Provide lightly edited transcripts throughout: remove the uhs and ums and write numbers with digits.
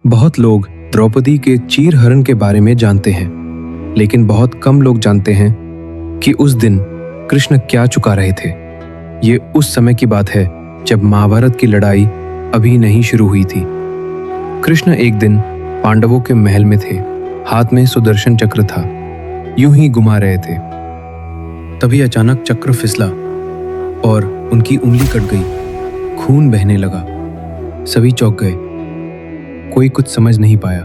बहुत लोग द्रौपदी के चीरहरण के बारे में जानते हैं, लेकिन बहुत कम लोग जानते हैं कि उस दिन कृष्ण क्या चुका रहे थे। ये उस समय की बात है जब महाभारत की लड़ाई अभी नहीं शुरू हुई थी। कृष्ण एक दिन पांडवों के महल में थे। हाथ में सुदर्शन चक्र था, यूं ही घुमा रहे थे। तभी अचानक चक्र फिसला और उनकी उंगली कट गई। खून बहने लगा। सभी चौंक गए, कोई कुछ समझ नहीं पाया।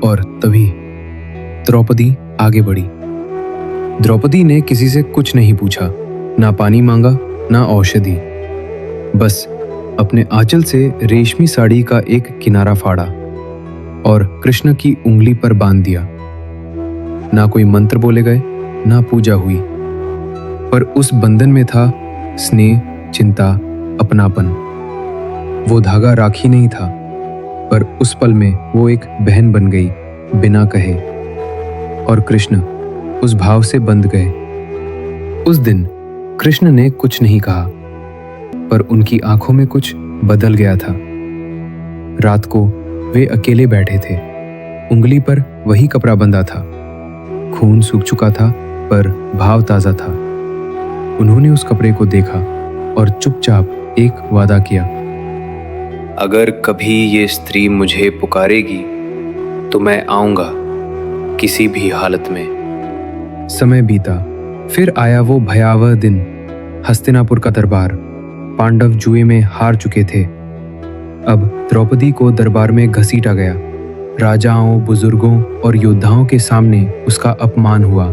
और तभी द्रौपदी आगे बढ़ी। द्रौपदी ने किसी से कुछ नहीं पूछा, ना पानी मांगा, ना औषधि। बस अपने आंचल से रेशमी साड़ी का एक किनारा फाड़ा और कृष्ण की उंगली पर बांध दिया। ना कोई मंत्र बोले गए, ना पूजा हुई, पर उस बंधन में था स्नेह, चिंता, अपनापन। वो धागा राखी नहीं था, पर उस पल में वो एक बहन बन गई बिना कहे, और कृष्ण उस भाव से बंध गए। उस दिन कृष्ण ने कुछ नहीं कहा, पर उनकी आंखों में कुछ बदल गया था। रात को वे अकेले बैठे थे। उंगली पर वही कपड़ा बंधा था। खून सूख चुका था, पर भाव ताजा था। उन्होंने उस कपड़े को देखा और चुपचाप एक वादा किया। अगर कभी ये स्त्री मुझे पुकारेगी तो मैं आऊंगा, किसी भी हालत में। समय बीता। फिर आया वो भयावह दिन। हस्तिनापुर का दरबार। पांडव जुए में हार चुके थे। अब द्रौपदी को दरबार में घसीटा गया। राजाओं, बुजुर्गों और योद्धाओं के सामने उसका अपमान हुआ।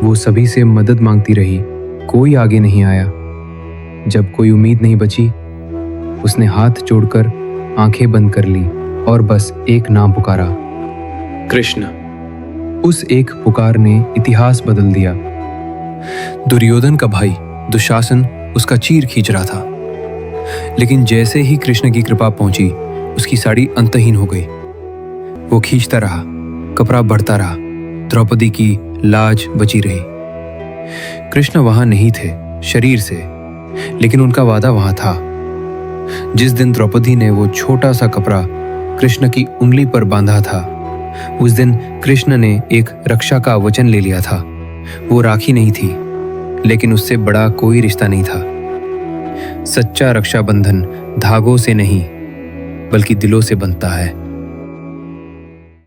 वो सभी से मदद मांगती रही, कोई आगे नहीं आया। जब कोई उम्मीद नहीं बची, उसने हाथ जोड़कर आंखें बंद कर ली और बस एक नाम पुकारा, कृष्ण। उस एक पुकार ने इतिहास बदल दिया। दुर्योधन का भाई दुशासन उसका चीर खींच रहा था, लेकिन जैसे ही कृष्ण की कृपा पहुंची, उसकी साड़ी अंतहीन हो गई। वो खींचता रहा, कपड़ा बढ़ता रहा, द्रौपदी की लाज बची रही। कृष्ण वहां नहीं थे शरीर से, लेकिन उनका वादा वहां था। जिस दिन द्रौपदी ने वो छोटा सा कपड़ा कृष्ण की उंगली पर बांधा था, उस दिन कृष्ण ने एक रक्षा का वचन ले लिया था। वो राखी नहीं थी, लेकिन उससे बड़ा कोई रिश्ता नहीं था। सच्चा रक्षा बंधन धागों से नहीं, बल्कि दिलों से बनता है।